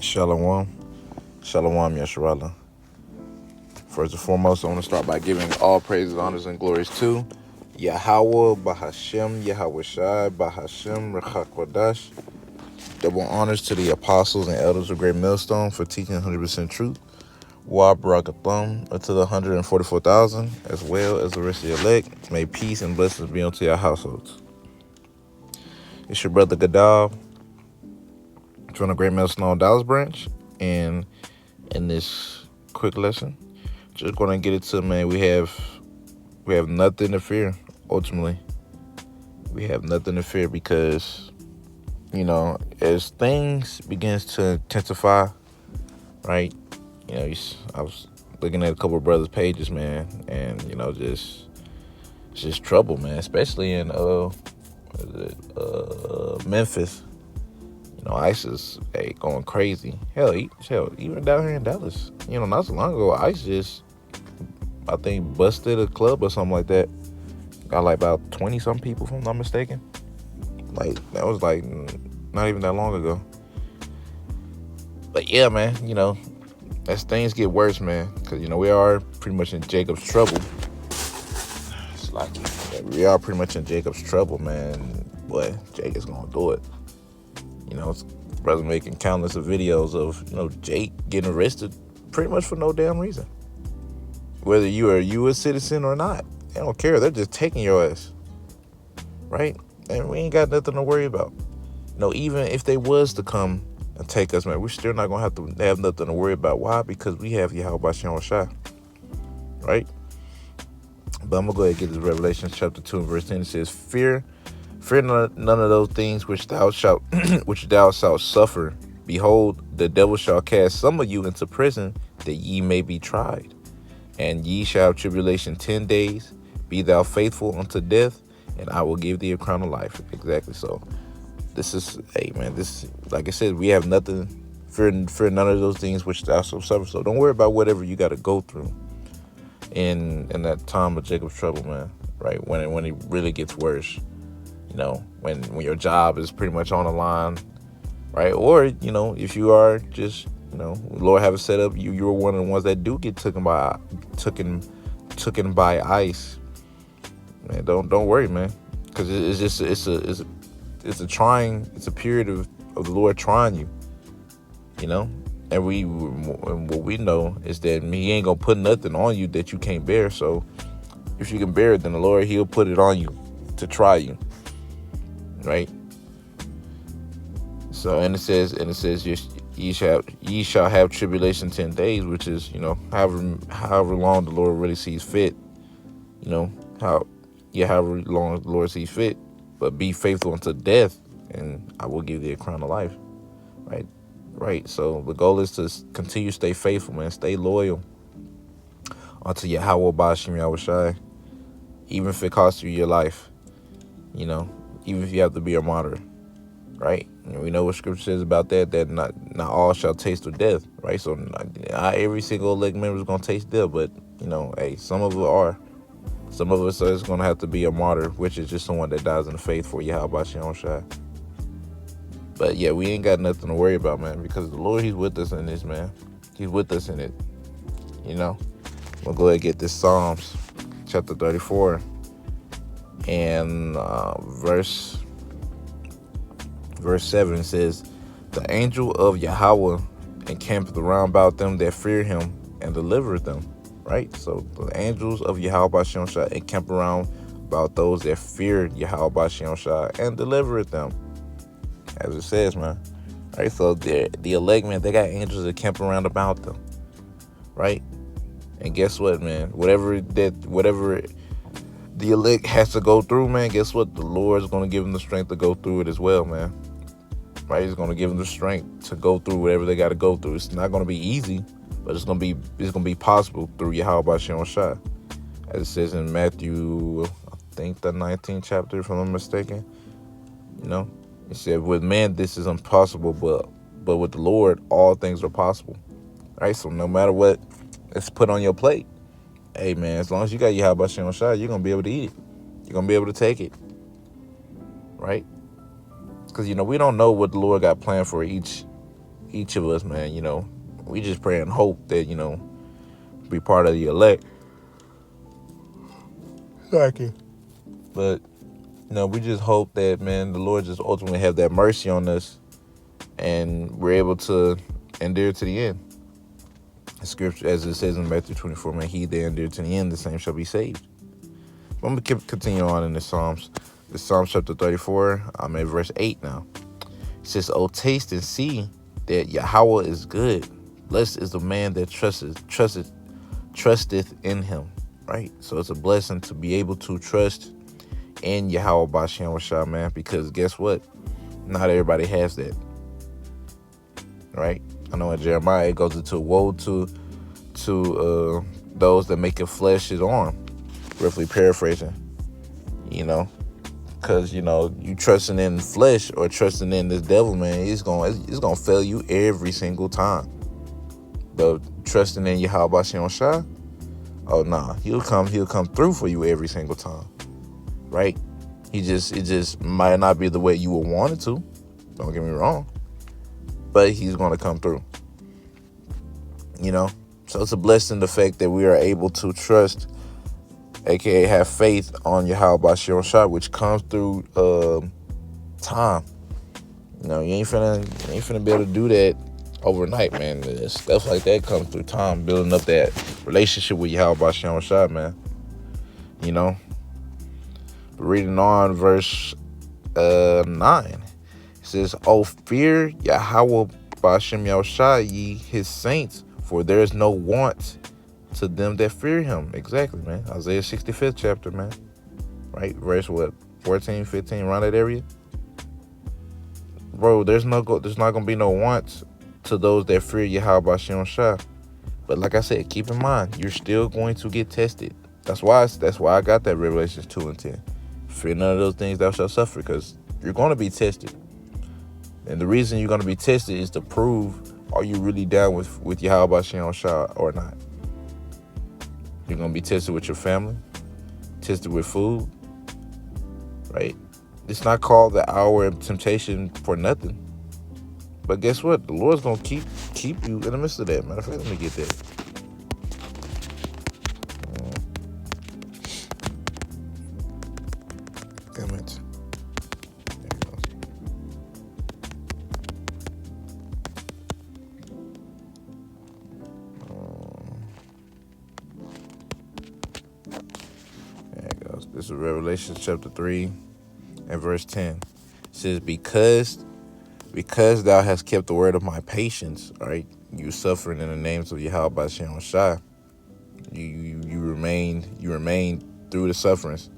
Shalom. Shalom, Yesharala. First and foremost, I want to start by giving all praises, honors, and glories to Yahweh, Bahashem, Yahweh Shai, Bahashem, Rechak Wadash. Double honors to the apostles and elders of Great Millstone for teaching 100% truth. Wa Barakathum to the 144,000, as well as the rest of the elect. May peace and blessings be unto your households. It's your brother Gadal from the Great Millstone Dallas branch, and in this quick lesson, just gonna get it to, man, we have nothing to fear. Ultimately, we have nothing to fear because, as things begins to intensify, right? I was looking at a couple of brothers' pages, man, and just trouble, man, especially in Memphis. ISIS going crazy. Hell, even down here in Dallas, not so long ago, ISIS, I think, busted a club or something like that. Got like about 20 some people, if I'm not mistaken. Like, that was like not even that long ago. But yeah, man, as things get worse, man, because we are pretty much in Jacob's trouble. It's like, we are pretty much in Jacob's trouble, man. Boy, Jake is gonna do it. Brother making countless of videos of Jake getting arrested pretty much for no damn reason. Whether you are a U.S. citizen or not, they don't care. They're just taking your ass, right? And we ain't got nothing to worry about. Even if they was to come and take us, man, we're still not gonna have nothing to worry about. Why? Because we have Yahweh Shem Shai, right? But I'm gonna go ahead and get this Revelation chapter 2 and verse 10. It says, Fear none of those things which thou shalt suffer. Behold, the devil shall cast some of you into prison, that ye may be tried. And ye shall have tribulation 10 days. Be thou faithful unto death, and I will give thee a crown of life. Exactly. So this is, like I said, we have nothing. Fear none of those things which thou shalt suffer. So don't worry about whatever you got to go through in that time of Jacob's trouble, man. Right? When it really gets worse. When your job is pretty much on the line, right? Or, if you are just, Lord have it set up, you're one of the ones that do get taken by ICE. Man, don't worry, man, because it's a period of the Lord trying you, and what we know is that He ain't gonna put nothing on you that you can't bear. So if you can bear it, then the Lord, He'll put it on you to try you. Right. So and it says ye shall have tribulation 10 days, which is however long the Lord really sees fit. However long the Lord sees fit. But be faithful unto death, and I will give thee a crown of life. Right. So the goal is to continue to stay faithful, man. Stay loyal unto Yahweh Bashim Yahweh Shai, even if it costs you your life. Even if you have to be a martyr, right? And we know what Scripture says about that not all shall taste of death, right? So not every single elect member is going to taste death, but, some of us are. Some of us is going to have to be a martyr, which is just someone that dies in the faith for Yahweh Shem Shai. But, yeah, we ain't got nothing to worry about, man, because the Lord, He's with us in this, man. He's with us in it, We'll go ahead and get this Psalms, chapter 34. And verse 7 says, the angel of Yahweh encampeth round about them that fear Him, and delivereth them. Right? So the angels of Yahweh Shem Shai encamp around about those that fear Yahweh Shem Shai, and delivereth them. As it says, man. Right? So the elect, man, they got angels that camp around about them. Right? And guess what, man? Whatever the elect has to go through, man, guess what? The Lord is going to give them the strength to go through it as well, man. Right? He's going to give them the strength to go through whatever they got to go through. It's not going to be easy, but it's going to be possible through Yahweh Shem Shai. As it says in Matthew, I think the 19th chapter, if I'm not mistaken. It said, with man this is impossible, but with the Lord all things are possible. Right? So no matter what is put on your plate, hey, man, as long as you got Yahweh Shem Shai, you're going to be able to eat it. You're going to be able to take it. Right? Because, we don't know what the Lord got planned for each each of us, man, we just pray and hope that, be part of the elect. Thank you. But, we just hope that, man, the Lord just ultimately have that mercy on us and we're able to endure to the end. The scripture, as it says in Matthew 24, man, he that endure to the end, the same shall be saved. But I'm going to continue on in the Psalms. The Psalms chapter 34, I'm at verse 8 now. It says, "Oh, taste and see that Yahweh is good. Blessed is the man that trusteth in him." Right? So it's a blessing to be able to trust in Yahweh B'Shem Rashah, man, because guess what? Not everybody has that. Right? I know in Jeremiah it goes into woe to those that make a flesh his arm. Roughly paraphrasing. Because, you trusting in flesh or trusting in this devil, man, it's gonna fail you every single time. But trusting in Yahweh B'Shem Rashah, oh nah, he'll come through for you every single time. Right? It just might not be the way you would want it to. Don't get me wrong. But he's gonna come through. So it's a blessing, the fact that we are able to trust, aka have faith on Yahweh B'Shem Rashah, which comes through time. You ain't finna be able to do that overnight, man. Stuff like that comes through time, building up that relationship with Yahweh B'Shem Rashah, man. Reading on verse 9, it says, "Oh, fear Yahweh B'Shem Rashah, ye his saints, for there is no want to them that fear him." Exactly, man. Isaiah 65th chapter, man. Right? Verse 14, 15, around that area. Bro, there's not gonna be no want to those that fear Yahweh B'Shem Rashah. But like I said, keep in mind, you're still going to get tested. That's why I got that Revelations 2 and 10. Fear none of those things thou shalt suffer, because you're going to be tested. And the reason you're going to be tested is to prove, are you really down with Yahweh B'Shem Rashah or not? You're going to be tested with your family, tested with food, right? It's not called the hour of temptation for nothing. But guess what? The Lord's going to keep you in the midst of that. Matter of fact, let me get that. Damn it. There it goes. There it goes. This is Revelation chapter 3 and verse 10. It says, because thou hast kept the word of my patience, all right, you suffering in the names of Yahweh B'Shem Rashah, you remain through the sufferings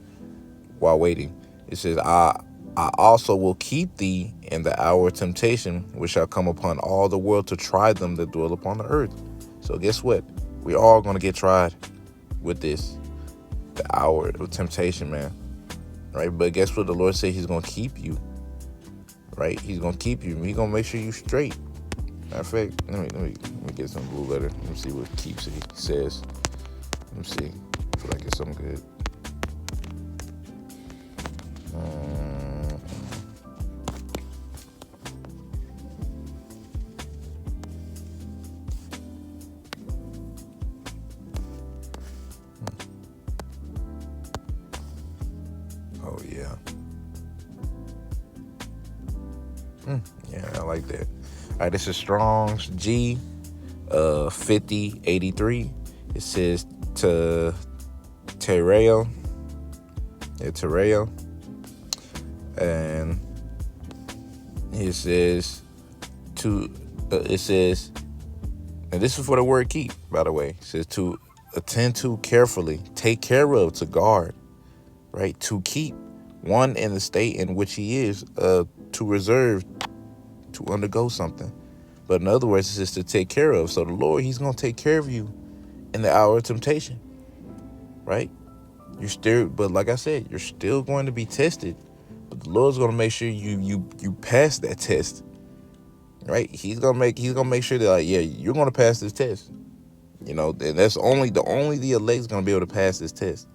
while waiting. It says, I also will keep thee in the hour of temptation, which shall come upon all the world to try them that dwell upon the earth. So guess what? We're all going to get tried with this, the hour of temptation, man. Right? But guess what? The Lord said he's going to keep you. Right? He's going to keep you. He's going to make sure you straight. Matter of fact, let me get some blue letter. Let me see what keeps it says. Let me see. I feel like it's something good. Oh, yeah. Yeah, I like that. All right, this is Strong's G 5083. It says to Terrell. Yeah, Terrell. And it says and this is for the word keep, by the way. It says to attend to carefully, take care of, to guard, right? To keep one in the state in which he is, to reserve, to undergo something. But in other words, it's just to take care of. So the Lord, he's going to take care of you in the hour of temptation, right? But like I said, you're still going to be tested. But the Lord's going to make sure you pass that test, right? He's gonna make sure that, like, yeah, you're going to pass this test. And that's only the elect's going to be able to pass this test,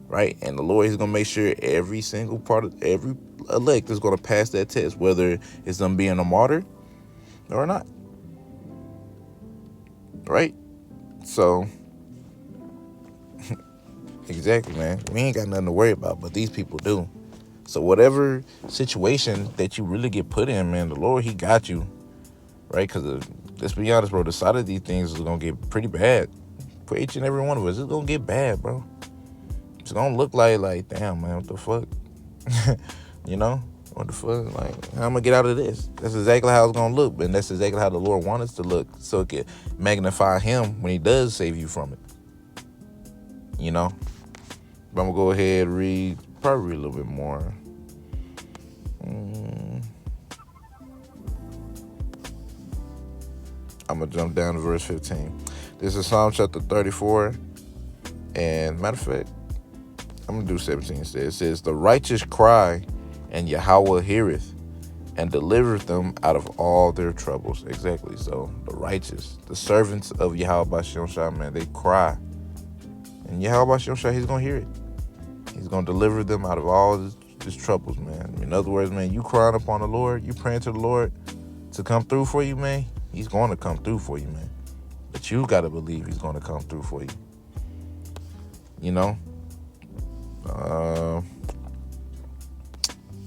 right? And the Lord is going to make sure every single part of every elect is going to pass that test, whether it's them being a martyr or not. right? So, exactly, man. We ain't got nothing to worry about, but these people do. So whatever situation that you really get put in, man, the Lord, he got you, right? Because let's be honest, bro, the side of these things is going to get pretty bad. For each and every one of us, it's going to get bad, bro. It's going to look like, damn, man, what the fuck? You know? What the fuck? Like, how am I going to get out of this? That's exactly how it's going to look, and that's exactly how the Lord wants us to look, so it can magnify him when he does save you from it. You know? But I'm going to go ahead and read, probably read a little bit more. I'm going to jump down to verse 15. This is Psalm chapter 34. And matter of fact, I'm going to do 17 instead. It says, the righteous cry, and Yahweh heareth, and delivereth them out of all their troubles. Exactly. So the righteous, the servants of Yahweh B'Shem Shai, man, they cry. And Yahweh B'Shem Shai, he's going to hear it. He's going to deliver them out of all his troubles, man. In other words, man, you crying upon the Lord, you praying to the Lord to come through for you, man, he's going to come through for you, man. But you got to believe he's going to come through for you. You know?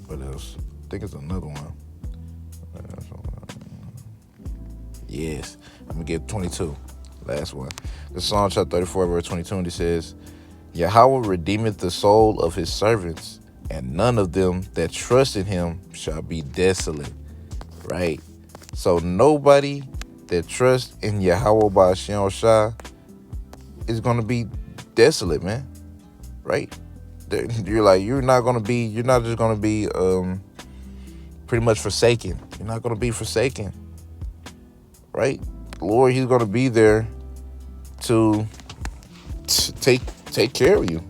What else? I think it's another one. Yes. I'm going to get 22. Last one. The Psalm chapter 34, verse 22, and it says, Yahweh redeemeth the soul of his servants, and none of them that trust in him shall be desolate. Right? So nobody that trusts in Yahweh B'Shem Shai is going to be desolate, man. Right? You're not just going to be pretty much forsaken. You're not going to be forsaken. Right? Lord, he's going to be there to take care of you.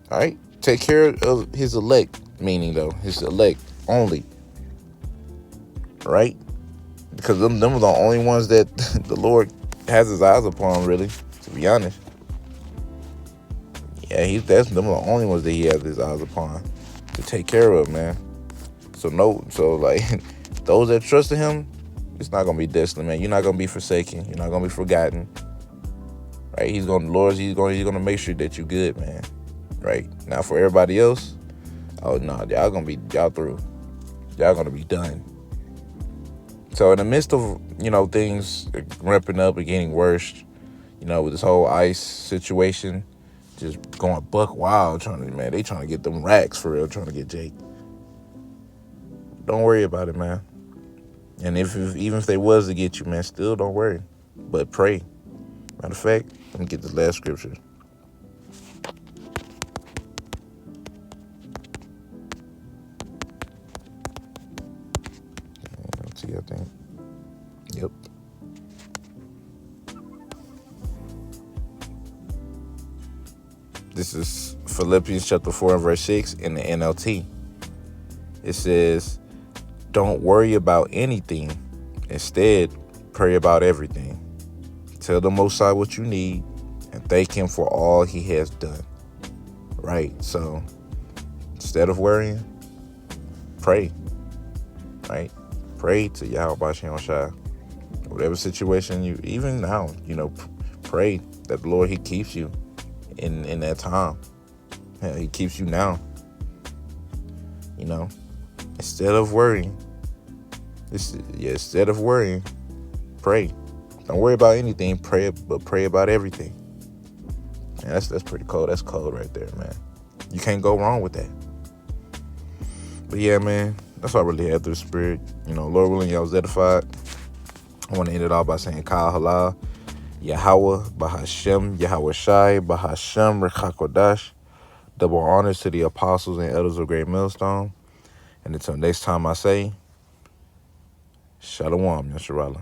All right? Take care of his elect, meaning though, his elect only. Right? Because them are the only ones that the Lord has his eyes upon, really, to be honest. Yeah, them are the only ones that he has his eyes upon to take care of, man. So those that trust in him, it's not gonna be desolate, man. You're not gonna be forsaken. You're not gonna be forgotten. Right? He's gonna make sure that you're good, man. Right? Now for everybody else, oh no, y'all through. Y'all gonna be done. So in the midst of, things ramping up and getting worse, with this whole ICE situation, just going buck wild, they trying to get them racks for real, trying to get Jake. Don't worry about it, man. And even if they was to get you, man, still don't worry. But pray. Matter of fact, let me get the last scripture. Let's see, I think. Yep. This is Philippians chapter 4 and verse 6 in the NLT. It says, don't worry about anything. Instead, pray about everything. Tell the Most High what you need and thank him for all he has done. Right? So, instead of worrying, pray. Right? Pray to Yahweh B'Shem Shai. Whatever situation even now, pray that the Lord, he keeps you in that time. Yeah, he keeps you now. Instead of worrying, pray. Don't worry about anything, but pray about everything. Man, that's pretty cold. That's cold right there, man. You can't go wrong with that. But yeah, man, that's all I really had through the spirit. Lord willing, y'all was edified. I want to end it all by saying Kal Halal, Yahweh B'Hashem, Yahweh Shai, B'Hashem Rechakodash. Double honors to the apostles and elders of Great Millstone. And until next time I say, Shalom, Yasharallah.